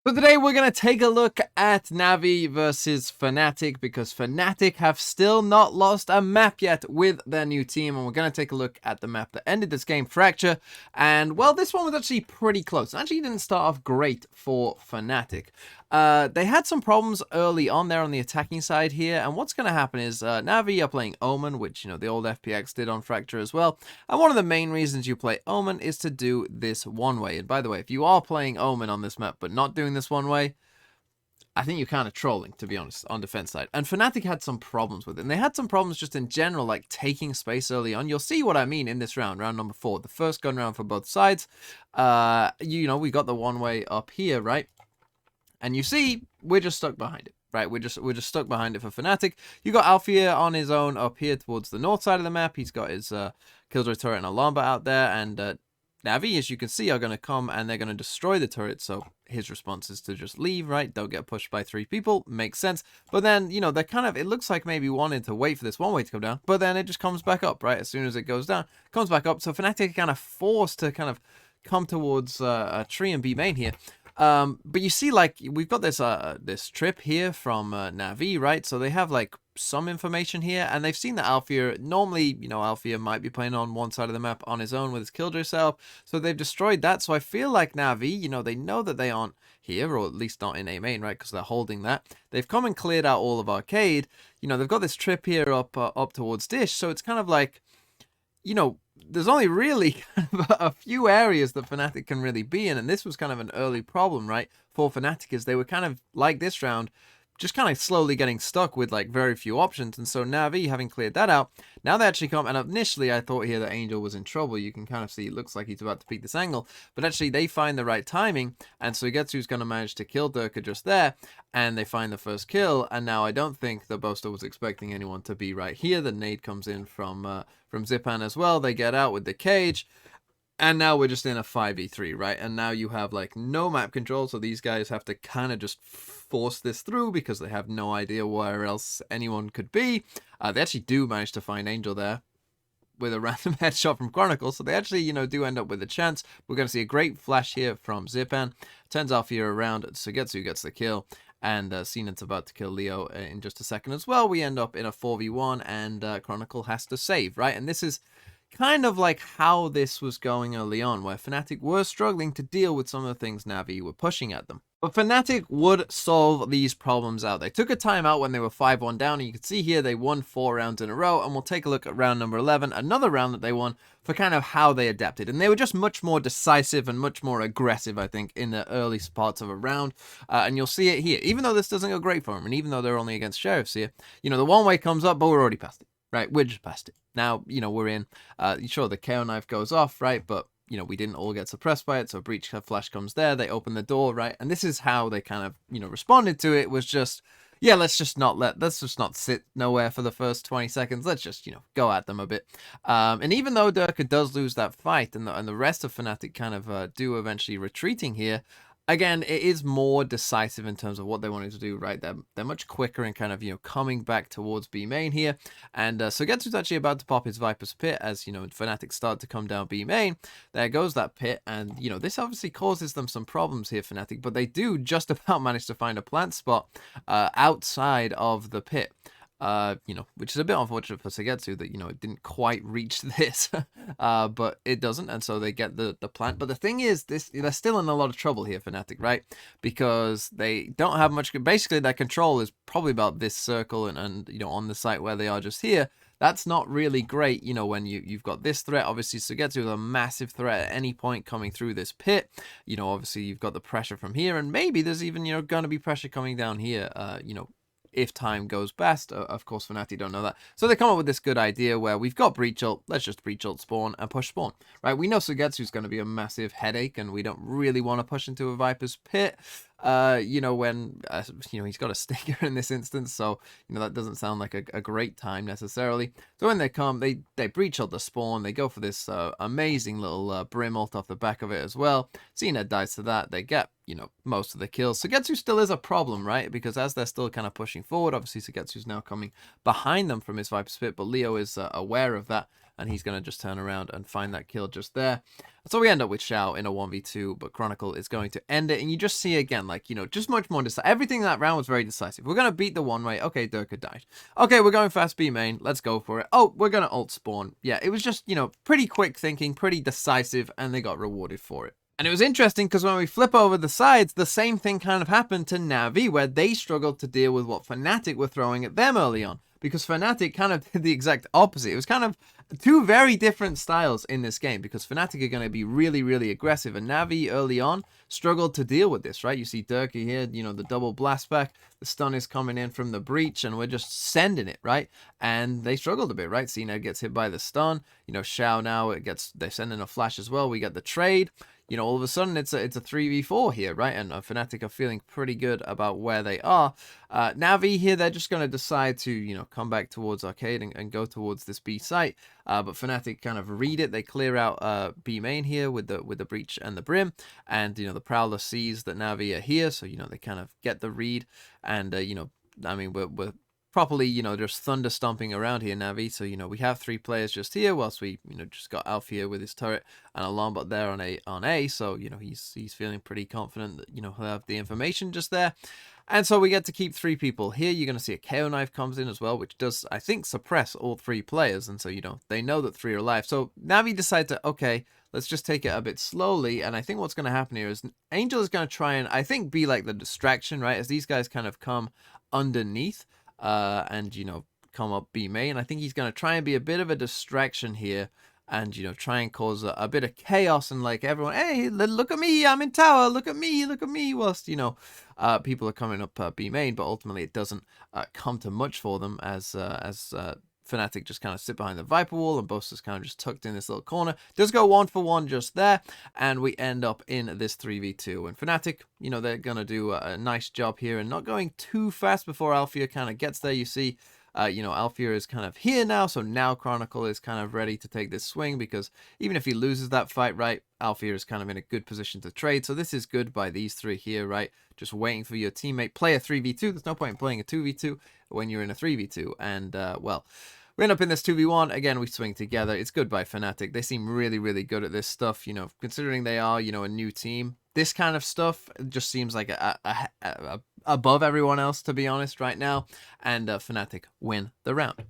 So today we're going to take a look at Navi versus Fnatic because Fnatic have still not lost a map yet with their new team, and we're going to take a look at the map that ended this game, Fracture. And well, this one was actually pretty close. It actually didn't start off great for Fnatic. They had some problems early on there on the attacking side here, and what's going to happen is Navi are playing Omen, which, the old FPX did on Fracture as well. And one of the main reasons you play Omen is to do this one way. And by the way, if you are playing Omen on this map but not doing this one way, I think you're kind of trolling, to be honest, on defense side. And Fnatic had some problems with it. And they had some problems just in general, like taking space early on. You'll see what I mean in this round number 4. The first gun round for both sides. We got the one way up here, right? And you see, we're just stuck behind it. Right, we're just stuck behind it for Fnatic. You got Alfia on his own up here towards the north side of the map. He's got his Killjoy turret and Alarm bot out there, and Navi, as you can see, are going to come and they're going to destroy the turret. So his response is to just leave, right? Don't get pushed by 3 people. Makes sense. But then, they're kind of, it looks like maybe wanting to wait for this one way to come down, but then it just comes back up, right? As soon as it goes down, it comes back up. So Fnatic are kind of forced to kind of come towards a tree and B main here. But you see, like, we've got this trip here from Navi, right? So they have like some information here, and they've seen that Alfia, normally, Alfia might be playing on one side of the map on his own with his Killjoy setup, so they've destroyed that. So I feel like Navi, they know that they aren't here, or at least not in A main, right? Because they're holding that. They've come and cleared out all of Arcade. They've got this trip here up towards Dish, so it's kind of like, there's only really a few areas that Fnatic can really be in, and this was kind of an early problem, right, for Fnatic, is they were kind of, like this round, just kind of slowly getting stuck with, like, very few options. And so Navi, having cleared that out, now they actually come, and initially I thought here that Angel was in trouble. You can kind of see it looks like he's about to peek this angle, but actually they find the right timing, and so Suigetsu's going to manage to kill Durka just there, and they find the first kill. And now I don't think the Boaster was expecting anyone to be right here. The nade comes in from Zipan as well. They get out with the cage. And now we're just in a 5v3, right? And now you have, like, no map control, so these guys have to kind of just force this through because they have no idea where else anyone could be. They actually do manage to find Angel there with a random headshot from Chronicle, so they actually, do end up with a chance. We're going to see a great flash here from Zipan. Turns Alfia around, Suigetsu gets the kill, and Cenan's about to kill Leo in just a second as well. We end up in a 4v1, and Chronicle has to save, right? And this is kind of like how this was going early on, where Fnatic were struggling to deal with some of the things Navi were pushing at them. But Fnatic would solve these problems out. They took a timeout when they were 5-1 down, and you can see here they won 4 rounds in a row, and we'll take a look at round number 11, another round that they won, for kind of how they adapted. And they were just much more decisive and much more aggressive, I think, in the early parts of a round. And you'll see it here. Even though this doesn't go great for them, and even though they're only against Sheriffs here, the one way comes up, but we're already past it. Right, we're just past it. Now, we're in, sure, the KO knife goes off, right, but, we didn't all get suppressed by it, so Breach Flash comes there, they open the door, right, and this is how they kind of, responded to it, was just, yeah, let's just not sit nowhere for the first 20 seconds, let's just, go at them a bit. And even though Durka does lose that fight, and the rest of Fnatic kind of do eventually retreating here, again, it is more decisive in terms of what they wanted to do, right? They're much quicker in kind of, coming back towards B main here. And Suigetsu's actually about to pop his Viper's Pit as, Fnatic start to come down B main. There goes that pit. And, this obviously causes them some problems here, Fnatic. But they do just about manage to find a plant spot outside of the pit. Which is a bit unfortunate for Suigetsu that, it didn't quite reach this, but it doesn't, and so they get the plant. But the thing is, they're still in a lot of trouble here, Fnatic, right? Because they don't have much, basically their control is probably about this circle and on the site where they are just here. That's not really great, when you've got this threat. Obviously, Suigetsu is a massive threat at any point coming through this pit. Obviously, you've got the pressure from here, and maybe there's even, going to be pressure coming down here, if time goes best. Of course, Fnatic don't know that. So they come up with this good idea where we've got Breach Ult, let's just Breach Ult spawn and push spawn, right? We know Suigetsu's going to be a massive headache, and we don't really want to push into a Viper's Pit, when, he's got a stinger in this instance, so, that doesn't sound like a great time necessarily. So when they come, they Breach Ult the spawn, they go for this amazing little Brim Ult off the back of it as well. Cena dies to that, they get you know, most of the kills. Sugetsu still is a problem, right? Because as they're still kind of pushing forward, obviously Sugetsu's now coming behind them from his Viper Spit, but Leo is aware of that, and he's going to just turn around and find that kill just there. So we end up with Xiao in a 1v2, but Chronicle is going to end it, and you just see again, like, you know, just much more decisive. Everything in that round was very decisive. We're going to beat the one way. Okay, Durka died. Okay, we're going fast B main. Let's go for it. Oh, we're going to ult spawn. Yeah, it was just, you know, pretty quick thinking, pretty decisive, and they got rewarded for it. And it was interesting because when we flip over the sides, the same thing kind of happened to Navi, where they struggled to deal with what Fnatic were throwing at them early on. Because Fnatic kind of did the exact opposite. It was kind of two very different styles in this game, because Fnatic are going to be really, really aggressive, and Navi early on struggled to deal with this, right? You see Durka here, you know, the double blast back, the stun is coming in from the breach, and we're just sending it, right? And they struggled a bit, right? Cena gets hit by the stun, you know, Xiao now, they send in a flash as well, we get the trade. You know, all of a sudden it's a 3v4 here, right? And Fnatic are feeling pretty good about where they are. Navi here, they're just going to decide to, you know, come back towards Arcade and go towards this B site. But Fnatic kind of read it. They clear out B main here with the breach and the brim. And, you know, the Prowler sees that Navi are here. So, you know, they kind of get the read. And, you know, I mean, we're properly, you know, just thunder stomping around here, Navi. So, you know, we have 3 players just here, whilst we, you know, just got Alf here with his turret and a Lombot there on A. So, you know, he's feeling pretty confident that, you know, he'll have the information just there. And so we get to keep 3 people here. You're going to see a KO knife comes in as well, which does, I think, suppress all 3 players. And so, you know, they know that 3 are alive. So Navi decide to, okay, let's just take it a bit slowly. And I think what's going to happen here is Angel is going to try and, I think, be like the distraction, right? As these guys kind of come underneath. And, you know, come up B main. I think he's going to try and be a bit of a distraction here and, you know, try and cause a bit of chaos and, like, everyone, hey, look at me, I'm in tower, look at me, whilst, you know, people are coming up B main, but ultimately it doesn't come to much for them as Fnatic just kind of sit behind the Viper wall, and Boaster's kind of just tucked in this little corner. Does go 1-for-1 just there, and we end up in this 3v2. And Fnatic, you know, they're going to do a nice job here and not going too fast before Alfia kind of gets there. You see, you know, Alfia is kind of here now, so now Chronicle is kind of ready to take this swing, because even if he loses that fight, right, Alfia is kind of in a good position to trade. So this is good by these 3 here, right? Just waiting for your teammate. Play a 3v2. There's no point in playing a 2v2 when you're in a 3v2. And, well, we end up in this 2v1. Again, we swing together. It's good by Fnatic. They seem really, really good at this stuff, you know, considering they are, you know, a new team. This kind of stuff just seems like above everyone else, to be honest, right now. And Fnatic win the round.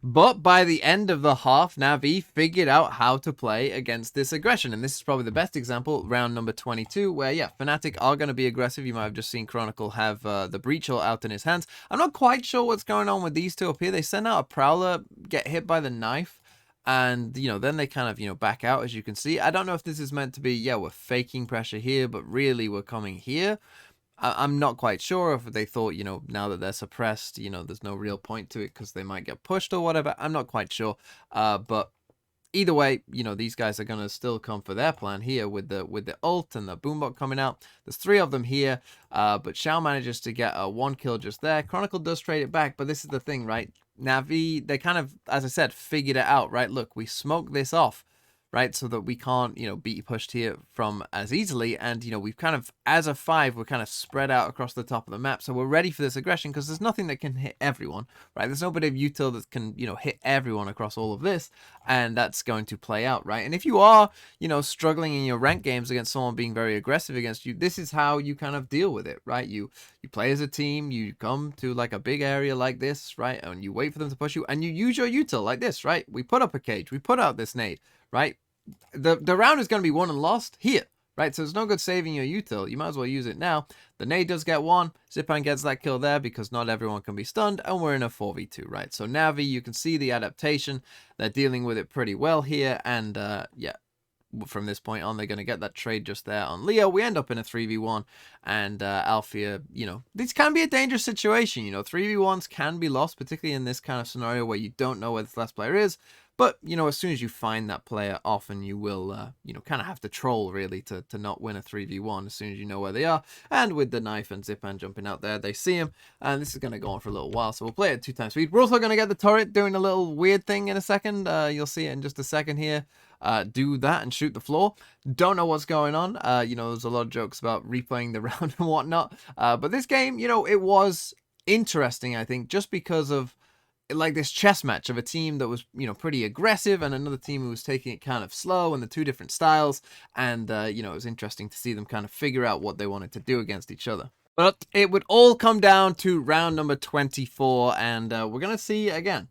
But by the end of the half, Navi figured out how to play against this aggression. And this is probably the best example, round number 22, where, yeah, Fnatic are going to be aggressive. You might have just seen Chronicle have the breach out in his hands. I'm not quite sure what's going on with these 2 up here. They send out a Prowler, get hit by the knife, and, you know, then they kind of, you know, back out, as you can see. I don't know if this is meant to be, yeah, we're faking pressure here, but really we're coming here. I'm not quite sure if they thought, you know, now that they're suppressed, you know, there's no real point to it because they might get pushed or whatever. I'm not quite sure. But either way, you know, these guys are going to still come for their plan here with the ult and the boombot coming out. There's 3 of them here, but Xiao manages to get a 1 kill just there. Chronicle does trade it back, but this is the thing, right? Navi, they kind of, as I said, figured it out, right? Look, we smoke this off, right? So that we can't, you know, be pushed here from as easily. And, you know, we've kind of, as a 5, we're kind of spread out across the top of the map. So we're ready for this aggression because there's nothing that can hit everyone, right? There's nobody of util that can, you know, hit everyone across all of this. And that's going to play out, right? And if you are, you know, struggling in your rank games against someone being very aggressive against you, this is how you kind of deal with it, right? You play as a team, you come to like a big area like this, right? And you wait for them to push you and you use your util like this, right? We put up a cage, we put out this nade, right? The round is going to be won and lost here, right? So it's no good saving your util. You might as well use it now. The nade does get 1. Zipan gets that kill there because not everyone can be stunned, and we're in a 4v2, right? So Navi, you can see the adaptation. They're dealing with it pretty well here, and yeah, from this point on, they're going to get that trade just there on Leo. We end up in a 3v1, and Alfia, you know, this can be a dangerous situation. You know, 3v1s can be lost, particularly in this kind of scenario where you don't know where this last player is. But, you know, as soon as you find that player, often you will, you know, kind of have to troll, really, to not win a 3v1 as soon as you know where they are. And with the knife and Zipan jumping out there, they see him. And this is going to go on for a little while, so we'll play it 2 times speed. We're also going to get the turret doing a little weird thing in a second. You'll see it in just a second here. do that and shoot the floor. Don't know what's going on. You know, there's a lot of jokes about replaying the round and whatnot. But this game, you know, it was interesting, I think, just because of like this chess match of a team that was, you know, pretty aggressive and another team who was taking it kind of slow, and the two different styles. And, you know, it was interesting to see them kind of figure out what they wanted to do against each other. But it would all come down to round number 24, and we're going to see, again,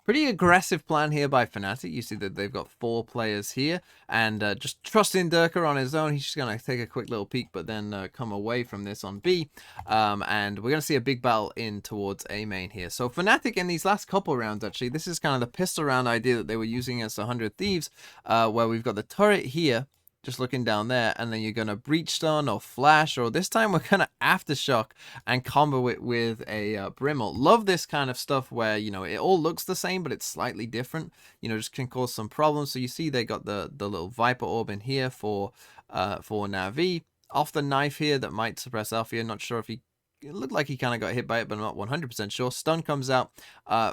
pretty aggressive plan here by Fnatic. You see that they've got 4 players here, and just trusting Durka on his own. He's just going to take a quick little peek, but then come away from this on B. And we're going to see a big battle in towards A main here. So Fnatic in these last couple rounds, actually, this is kind of the pistol round idea that they were using against 100 Thieves, where we've got the turret here, just looking down there, and then you're going to breach stun or flash, or this time we're going to aftershock and combo it with a Brimble. Love this kind of stuff where, you know, it all looks the same, but it's slightly different. You know, just can cause some problems. So you see they got the little Viper Orb in here for Navi. Off the knife here, that might suppress Alfia. Not sure if he... It looked like he kind of got hit by it, but I'm not 100% sure. Stun comes out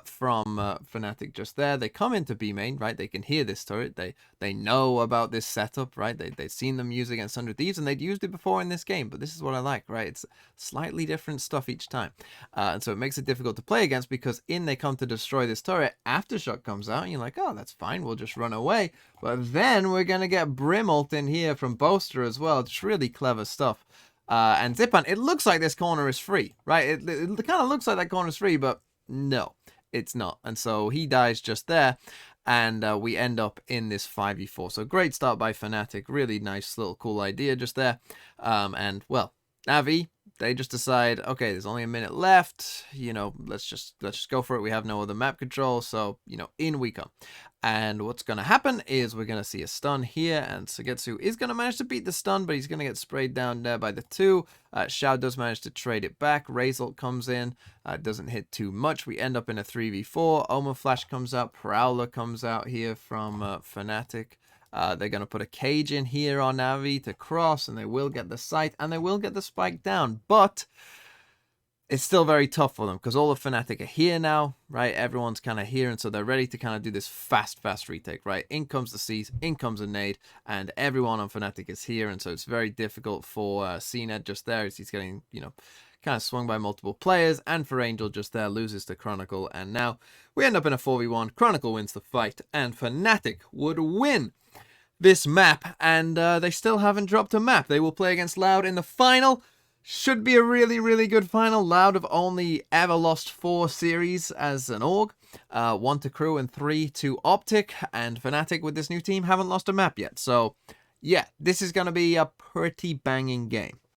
from Fnatic just there. They come into B main, right? They can hear this turret. They know about this setup, right? They've seen them use against 100 Thieves, and they'd used it before in this game. But this is what I like, right? It's slightly different stuff each time. And so it makes it difficult to play against, because in they come to destroy this turret. Aftershock comes out, and you're like, oh, that's fine. We'll just run away. But then we're going to get Brim ult in here from Boaster as well. It's really clever stuff. And Zipan, it looks like this corner is free, right? It kind of looks like that corner is free, but no, it's not. And so he dies just there, and we end up in this 5v4. So great start by Fnatic. Really nice little cool idea just there. And, well, Navi, they just decide, okay, there's only a minute left, you know, let's just go for it. We have no other map control, so, you know, in we come. And what's going to happen is we're going to see a stun here, and Sugetsu is going to manage to beat the stun, but he's going to get sprayed down there by the 2. Xiao does manage to trade it back. Razult comes in, doesn't hit too much. We end up in a 3v4. Oma Flash comes out. Prowler comes out here from Fnatic. They're going to put a cage in here on Navi to cross, and they will get the sight, and they will get the spike down. But it's still very tough for them, because all of Fnatic are here now, right? Everyone's kind of here, and so they're ready to kind of do this fast retake, right? In comes the C's, in comes a nade, and everyone on Fnatic is here, and so it's very difficult for CNED just there, as he's getting, you know, kind of swung by multiple players, and for Angel just there, loses to Chronicle, and now we end up in a 4v1. Chronicle wins the fight, and Fnatic would win this map, and they still haven't dropped a map. They will play against Loud in the final. Should be a really, really good final. Loud have only ever lost 4 series as an org. 1 to Crew and 3 to Optic. And Fnatic with this new team haven't lost a map yet. So, yeah, this is going to be a pretty banging game.